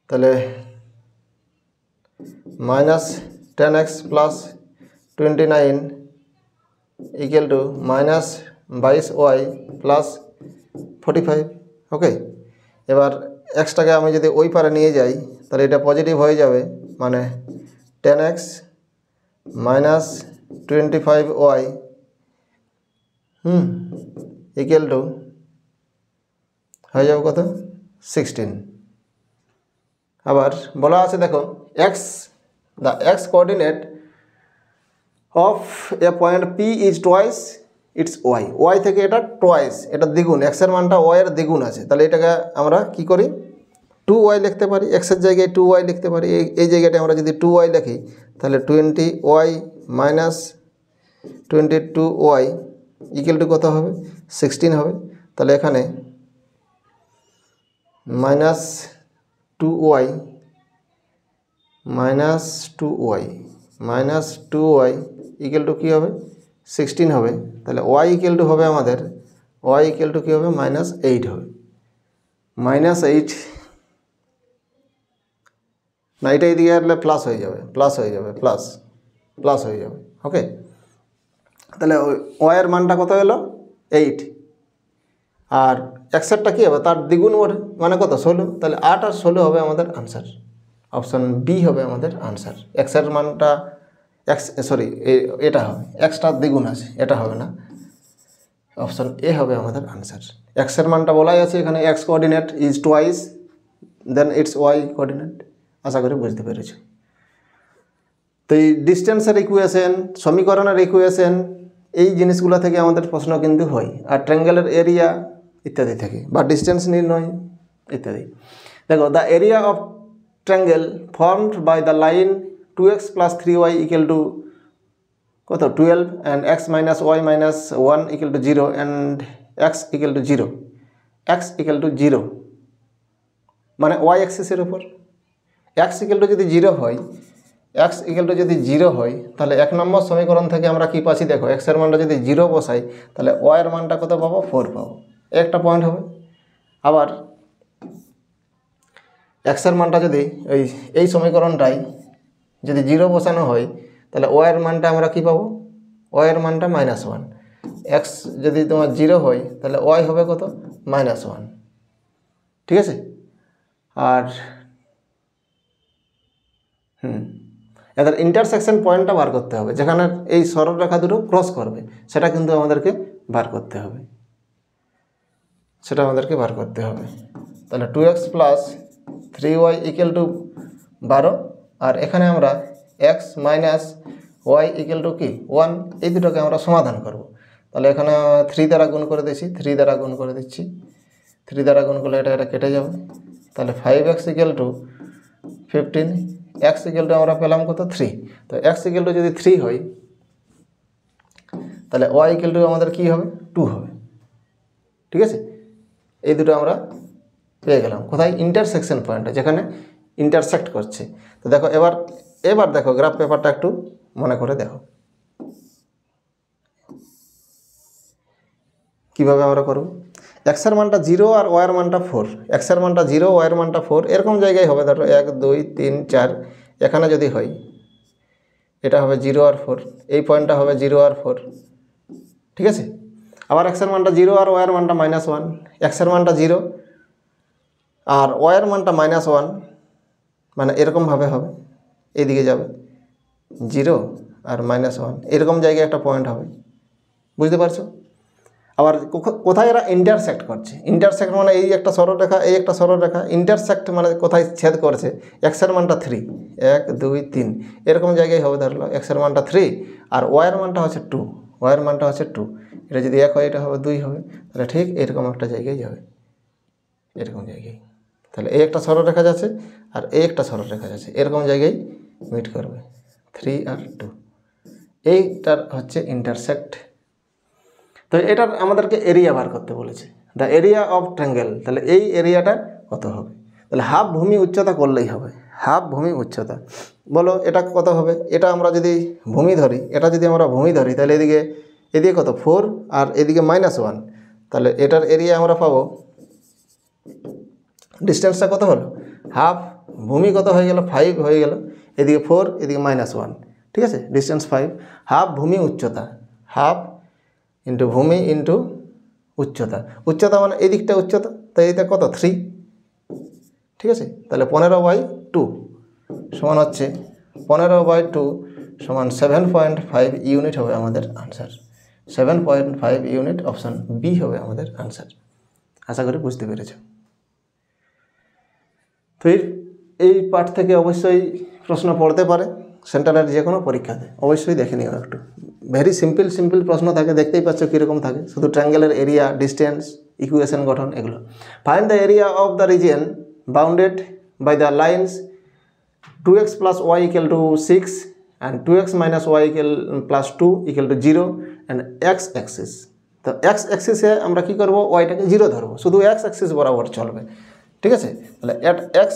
তাহলে minus 10x plus 29 equal to minus 22y plus 45, ওকে। এবার এক্সটাকে আমি যদি ওই পারে নিয়ে যাই তাহলে এটা পজিটিভ হয়ে যাবে, মানে 10x minus 25y equal to হয়ে যাবে কত 16। আবার বলা আছে দেখো x the x coordinate of a point P is twice its y, y থেকে এটা টোয়াইস, এটা দ্বিগুণ, এক্সের মানটা ওয়াই এর দ্বিগুণ আছে, তাহলে এটাকে আমরা কি করি 2y লিখতে পারি, এক্সের জায়গায় 2y লিখতে পারি। এই জায়গাটা আমরা যদি 2y লিখি তাহলে 20y minus 22y equal to কত হবে 16 হবে। তাহলে এখানে মাইনাস 2y ইকুয়াল টু কী হবে 16 হবে। তাহলে y ইকুয়াল টু হবে আমাদের y ইকুয়াল টু কী হবে -8 হবে, -8 না, এটা এদিকে আসলে প্লাস হয়ে যাবে, প্লাস হয়ে যাবে, ওকে। তাহলে ওই এর মানটা কত হলো 8, আর এক্সেরটা কী হবে তার দ্বিগুণ ওর মানে কত 16, তাহলে 8 আর 16 হবে আমাদের আনসার, অপশান বি হবে আমাদের আনসার। এক্সের মানটা এটা হবে, এক্সটার দ্বিগুণ আছে, এটা হবে না, অপশান এ হবে আমাদের আনসার। এক্সের মানটা বলাই আছে এখানে X coordinate is twice then its Y coordinate, আশা করি বুঝতে পেরেছি। তো এই ডিস্টেন্সের ইকুয়েশন, সমীকরণের ইকুয়েশন, এই জিনিসগুলো থেকে আমাদের প্রশ্ন কিন্তু হয়, আর ট্রায়াঙ্গেলের এরিয়া ইত্যাদি থেকে, বা ডিস্টেন্স নির্ণয় ইত্যাদি। দেখো the area of triangle formed by the line 2x plus 3y equal to কত 12 অ্যান্ড x মাইনাস y minus 1 equal to 0 and x equal to 0, x equal to 0 মানে y অ্যাক্সিসের উপর x ইকুয়াল টু যদি 0 হয়, x equal two যদি 0 হয় তাহলে 1 নম্বর সমীকরণ থেকে আমরা কি পাচ্ছি দেখো, x এর মানটা যদি 0 বসাই তাহলে y এর মানটা কত পাবো 4 পাবো, একটা পয়েন্ট হবে। আবার x এর মানটা যদি এই সমীকরণটাই যদি 0 বসানো হয় তাহলে y এর মানটা আমরা কি পাবো, y এর মানটা -1, x যদি তোমার 0 হয় তাহলে y হবে কত -1, ঠিক আছে। আর এদের ইন্টারসেকশন পয়েন্টটা বার করতে হবে, যেখানে এই সরলরেখা দুটো ক্রস করবে, সেটা কিন্তু আমাদেরকে বার করতে হবে, তাহলে 2x plus 3y equal two 12, আর এখানে আমরা x মাইনাস y ইকুয়াল টু কি 1, এই দুটোকে আমরা সমাধান করব। তাহলে এখানে 3 দ্বারা গুণ করে দিচ্ছি, 3 দ্বারা গুণ করলে এটা কেটে যাবে, তাহলে 5x equal to 15, x equal to আমরা পেলাম কত 3, তো x ইকুয়াল টু যদি 3 হয় তাহলে y ইকুয়াল টু আমাদের কি হবে 2 হবে, ঠিক আছে। এই দুটো আমরা পেয়ে গেলাম কোথায়, ইন্টারসেকশন পয়েন্টে, যেখানে ইন্টারসেক্ট করছে। তো দেখো এবার দেখো গ্রাফ পেপারটা একটু মনে করে দেখো কিভাবে আমরা করব। এক্সের মানটা 0 আর ওয়ার মানটা 4, এক্সের মানটা 0 ওয়ার মানটা 4, এরকম জায়গায় হবে। ধরো 1 2 3 4, এখানে যদি হয় এটা হবে 0 আর 4, এই পয়েন্টটা হবে 0 আর 4, ঠিক আছে। আবার এক্সের মানটা 0 আর ওয়ার মানটা -1, এক্সের মানটা 0 আর ওয়ার মানটা -1, মানে এরকমভাবে হবে, এইদিকে যাবে 0 আর -1, এরকম জায়গায় একটা পয়েন্ট হবে, বুঝতে পারছো। আবার কোথায় এরা ইন্টারসেক্ট করছে, ইন্টারসেক্ট মানে এই একটা সরলরেখা, এই একটা সরলরেখা, ইন্টারসেক্ট মানে কোথায় ছেদ করছে, এক্সের মানটা 3, 1 2 3, এরকম জায়গায় হবে। ধরলো এক্সের মানটা 3 আর ওয়ার মানটা হচ্ছে 2, ওয়ার মানটা হচ্ছে 2, এটা যদি 1 হয় এটা হবে 2 হবে, তাহলে ঠিক এরকম একটা জায়গায় যাবে, এরকম জায়গায়। তাহলে এই একটা সরলরেখা যাচ্ছে আর এই একটা সরলরেখা যাচ্ছে, এরকম জায়গায় মিট করবে 3 আর 2, এইটার হচ্ছে ইন্টারসেক্ট। তো এটার আমাদেরকে এরিয়া বার করতে বলেছে, দ্য এরিয়া অফ ট্রায়াঙ্গেল, তাহলে এই এরিয়াটা কত হবে। তাহলে হাফ ভূমি উচ্চতা করলেই হবে, হাফ ভূমি উচ্চতা। বলো এটা কত হবে? এটা আমরা যদি ভূমি ধরি, এটা যদি আমরা ভূমি ধরি তাহলে এদিকে কত 4 আর এদিকে -1, তাহলে এটার এরিয়া আমরা পাবো, ডিস্টেন্সটা কত হলো হাফ, ভূমি কত হয়ে গেল 5 হয়ে গেল, এদিকে 4 এদিকে -1, ঠিক আছে, ডিস্টেন্স 5। হাফ ভূমি উচ্চতা, হাফ ইন্টু ভূমি ইন্টু উচ্চতা, উচ্চতা মানে এই দিকটা উচ্চতা, তাই এটা কত 3, ঠিক আছে। তাহলে 15/2 সমান হচ্ছে 15/2 সমান 7.5 ইউনিট হবে আমাদের আনসার। 7.5 ইউনিট, অপশান বি হবে আমাদের আনসার। আশা করি বুঝতে পেরেছ। তো এই পার্ট থেকে অবশ্যই প্রশ্ন পড়তে পারে সেন্ট্রালের যে কোনো পরীক্ষাতে, অবশ্যই দেখে নিও একটু। ভেরি সিম্পল প্রশ্ন থাকে, দেখতেই পাচ্ছ কীরকম থাকে, শুধু ট্রায়াঙ্গেলের এরিয়া, ডিস্টেন্স, ইকুয়েশন গঠন এগুলো। Find the area of the region bounded by the lines 2x plus y equal to 6 and 2x minus y plus 2 equal to 0 and x axis। তো x axis-এ আমরা কি করব, yটাকে 0 ধরবো, শুধু x axis বরাবর চলবে, ঠিক আছে। তাহলে at x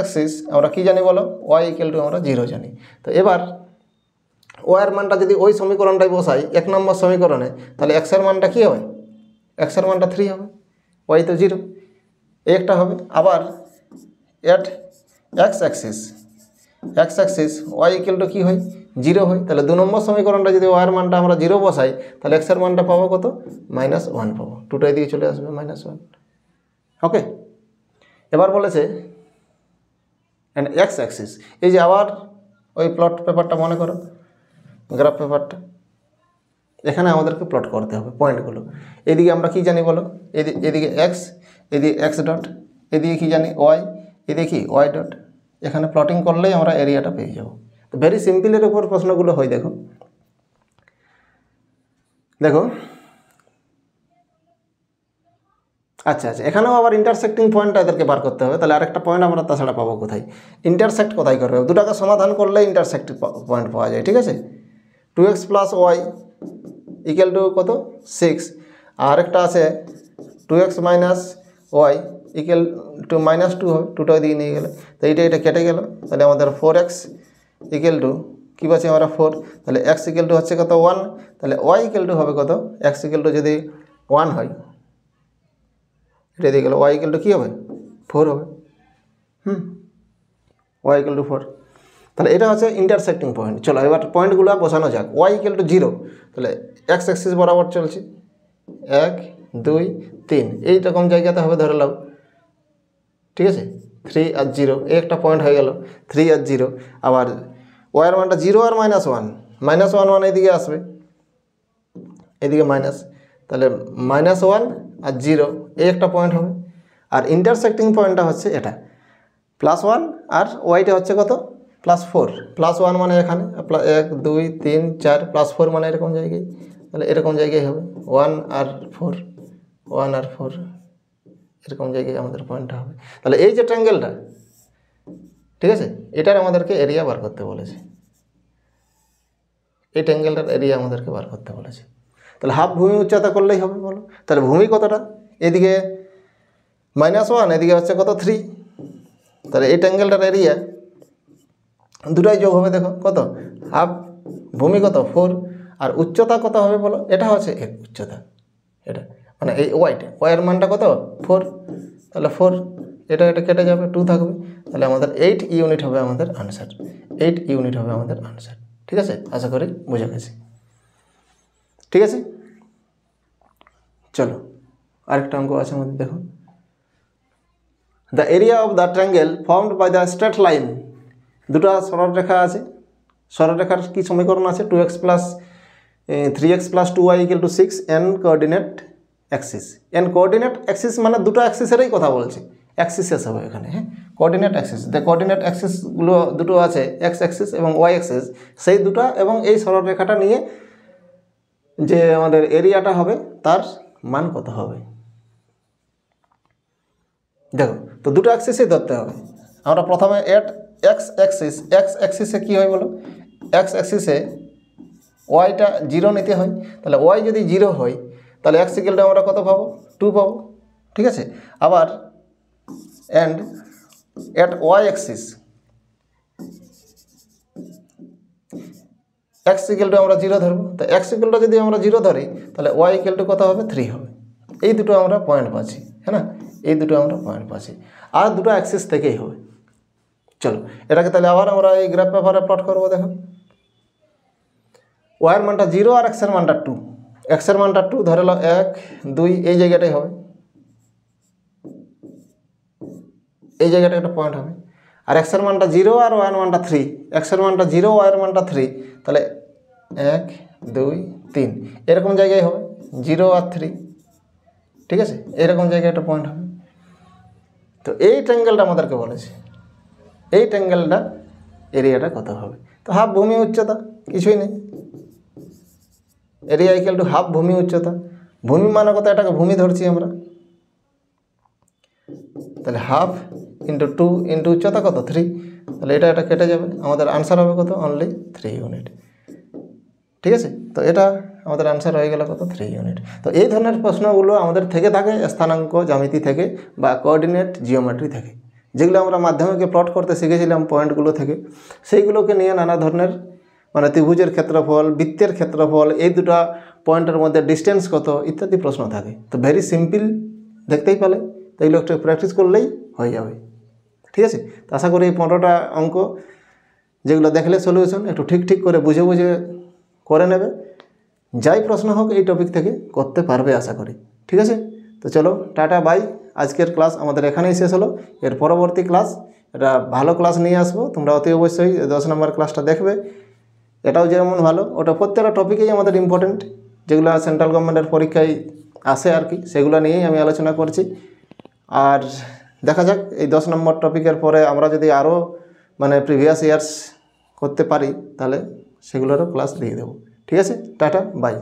axis আমরা কি জানি বলো, y equal to আমরা 0 জানি। তো এবার y এর মানটা যদি ওই সমীকরণটাই বসাই 1 নম্বর সমীকরণে, তাহলে x এর মানটা কি হবে, x এর মানটা 3 হবে, y তো 0, এই একটা হবে। আবার at x axis y equal to কি হয় 0 হয়, তাহলে 2 নম্বর সমীকরণটা যদি y এর মানটা আমরা 0 বসাই, তাহলে x এর মানটা পাবো কত, -1 পাবো, 2টাই দিকে চলে আসবে -1। ওকে, এবার বলেছে অ্যান্ড x axis, এই যে আবার ওই প্লট পেপারটা মনে করো, গ্রাফ পেপারটা, এখানে আমাদেরকে প্লট করতে হবে পয়েন্টগুলো। এদিকে আমরা কি জানি বলো, এদিকে x, এদিকে x ডট, এদিকে কি জানি y, এদিকে কি y ডট। এখানে প্লটিং করলেই আমরা এরিয়াটা পেয়ে যাব। তো ভেরি সিম্পলের উপর প্রশ্নগুলো হয়। দেখো আচ্ছা, এখানেও আবার ইন্টারসেক্টিং পয়েন্টটা এদেরকে বার করতে হবে। তাহলে আরেকটা পয়েন্ট আমরা তাছাড়া পাবো কোথায়, ইন্টারসেক্ট কোথায় করবে, দুটাকে সমাধান করলে ইন্টারসেক্টিং পয়েন্ট পাওয়া যায়, ঠিক আছে। 2x plus y equal to কত 6, আর একটা আছে 2x minus y equal to -2 হবে, 2টা দিকে নিয়ে গেলে, তো এটা কেটে গেল, তাহলে আমাদের 4x ইকুয়াল টু কী পাচ্ছি আমরা 4, তাহলে x ইকুয়াল টু হচ্ছে কত 1, তাহলে y ইকুয়াল টু হবে কত, x ইকুয়াল টু যদি 1 হয়, এটা দিয়ে গেল y ইকুয়াল টু কী হবে 4 হবে, y ইকুয়াল টু 4। তাহলে এটা হচ্ছে ইন্টারসেক্টিং পয়েন্ট। চলো এবার পয়েন্টগুলো বসানো যাক। y ইকুয়াল টু 0, তাহলে x অ্যাক্সিস বরাবর চলছে, 1 2 3 এইরকম জায়গাতে হবে ধরে নাও, ঠিক আছে। 3 আর 0 এই একটা পয়েন্ট হয়ে গেল, 3 আর 0। আবার y এর মানটা 0 আর -1 মানে এদিকে আসবে, এদিকে মাইনাস, তাহলে -1 আর 0 এই একটা পয়েন্ট হবে। আর ইন্টারসেক্টিং পয়েন্টটা হচ্ছে এটা +1 আর ওয়াইটা হচ্ছে কত +4, +1 মানে এখানে 1 2 3 4, +4 মানে এরকম জায়গায়, তাহলে এরকম জায়গায় হবে 1 আর 4 এরকম জায়গায় আমাদের পয়েন্টটা হবে। তাহলে এই যে ট্রায়াঙ্গেলটা, ঠিক আছে, এটার আমাদেরকে এরিয়া বার করতে বলেছে, এই ট্রায়াঙ্গেলটার এরিয়া আমাদেরকে বার করতে বলেছে। তাহলে হাফ ভূমি উচ্চতা করলেই হবে, বলো। তাহলে ভূমি কতটা, এদিকে -1 এদিকে হচ্ছে কত 3, তাহলে এই ট্রায়াঙ্গেলটার এরিয়া দুটাই যোগ হবে, দেখো কত হাফ, ভূমি কত 4 আর উচ্চতা কত হবে বলো, এটা হচ্ছে উচ্চতা, এটা মানে এই ওয়াইয়ের মানটা কত 4, তাহলে 4 এটা কেটে যাবে, 2 থাকবে, তাহলে আমাদের 8 ইউনিট হবে আমাদের আনসার, 8 ইউনিট হবে আমাদের আনসার। ঠিক আছে, আশা করি বুঝে গেছি। ঠিক আছে, চলো আরেকটা অঙ্ক আছে আমাদের, দেখো the area of the triangle formed by the straight line, দুটো সরলরেখা আছে, সরলরেখার কি সমীকরণ আছে 2x plus 3x plus 2y equal to 6 n coordinate Axis. n coordinate Axis মানে দুটো অ্যাক্সিসেরই কথা বলছি, অ্যাক্সিসেস হবে এখানে, হ্যাঁ কোঅর্ডিনেট অ্যাক্সিস। দ্য কোঅর্ডিনেট অ্যাক্সিসগুলো দুটো আছে, এক্স অ্যাক্সিস এবং ওয়াই অ্যাক্সিস, সেই দুটো এবং এই সরলরেখাটা নিয়ে যে আমাদের এরিয়াটা হবে তার মান কত হবে। দেখো তো দুটো অ্যাক্সিসই ধরতে হবে। আমরা প্রথমে এক্স অ্যাক্সিসে কী হয় বলো, এক্স অ্যাক্সিসে ওয়াইটা 0 নিতে হয়, তাহলে ওয়াই যদি 0 হয় তাহলে এক্স ইকুয়াল টু আমরা কত পাবো 2 পাবো, ঠিক আছে। আবার and at y axis x equal to আমরা 0 ধরবো। তো এক্স ইকুয়াল টু যদি আমরা 0 ধরি তাহলে ওয়াই ইকুয়াল টু কত হবে 3 হবে। এই দুটো আমরা পয়েন্ট পাচ্ছি, হ্যাঁ না, এই দুটো আমরা পয়েন্ট পাচ্ছি, আর দুটো অ্যাক্সিস থেকেই হবে। চলো এটাকে তাহলে আবার আমরা এই গ্রাফ পেপারে প্লট করবো। দেখো ওয়াইয়ের মানটা 0 আর এক্সের মানটা 2, এক্সের মানটা 2 ধরে নাও 1 2 এই জায়গাটাই হবে, এই জায়গাটা একটা পয়েন্ট হবে। আর এক্সের মানটা 0 আর ওয়াইয়ের মানটা 3, এক্সের মানটা 0 ওয়াইয়ের মানটা 3, তাহলে 1 2 3 এরকম জায়গায় হবে 0 আর 3, ঠিক আছে, এরকম জায়গায় একটা পয়েন্ট হবে। তো এই ট্রায়াঙ্গেলটা আমাদেরকে বলেছে, এই ট্রায়াঙ্গেলটা এরিয়াটা কত হবে। তো হাফ ভূমি উচ্চতা, কিছুই নেই, এরিয়া ইকুয়াল টু হাফ ভূমি উচ্চতা। ভূমি মানে কত, এটাকে ভূমি ধরছি আমরা, তাহলে হাফ ইন্টু 2 ইন্টু উচ্চতা কত 3, তাহলে এটা কেটে যাবে, আমাদের আনসার হবে কত অনলি 3 ইউনিট। ঠিক আছে, তো এটা আমাদের আনসার হয়ে গেল কত 3 ইউনিট। তো এই ধরনের প্রশ্নগুলো আমাদের থেকে থাকে স্থানাঙ্ক জ্যামিতি থেকে বা কোঅর্ডিনেট জিওমেট্রি থেকে, যেগুলো আমরা মাধ্যমিকে প্লট করতে শিখেছিলাম পয়েন্টগুলো থেকে, সেইগুলোকে নিয়ে নানা ধরনের মানে ত্রিভুজের ক্ষেত্রফল, বৃত্তের ক্ষেত্রফল, এই দুটো পয়েন্টের মধ্যে ডিস্টেন্স কত ইত্যাদি প্রশ্ন থাকে। তো ভেরি সিম্পল, দেখতেই পেলে, তো এইগুলো একটু প্র্যাকটিস করলেই হয়ে যাবে। ঠিক আছে, তো আশা করি এই 15টা অঙ্ক যেগুলো দেখলে সলিউশন একটু ঠিক করে বুঝে করে নেবে, যাই প্রশ্ন হোক এই টপিক থেকে করতে পারবে আশা করি। ঠিক আছে, তো চলো টাটা বাই। আজকের ক্লাস আমাদের এখানেই শেষ হলো। এর পরবর্তী ক্লাস এটা ভালো ক্লাস নিয়ে আসবো, তোমরা অতি অবশ্যই 10 নম্বর ক্লাসটা দেখবে। এটাও যেমন ভালো, ওটা প্রত্যেকটা টপিকেই আমাদের ইম্পর্টেন্ট, যেগুলো সেন্ট্রাল গভর্নমেন্টের পরীক্ষায় আসে আর কি, সেগুলো নিয়েই আমি আলোচনা করছি। আর দেখা যাক এই 10 নম্বর টপিকের পরে আমরা যদি আরও মানে প্রিভিয়াস ইয়ার্স করতে পারি তাহলে সেগুলোরও ক্লাস দিয়ে দেবো। ঠিক আছে, টাটা বাই।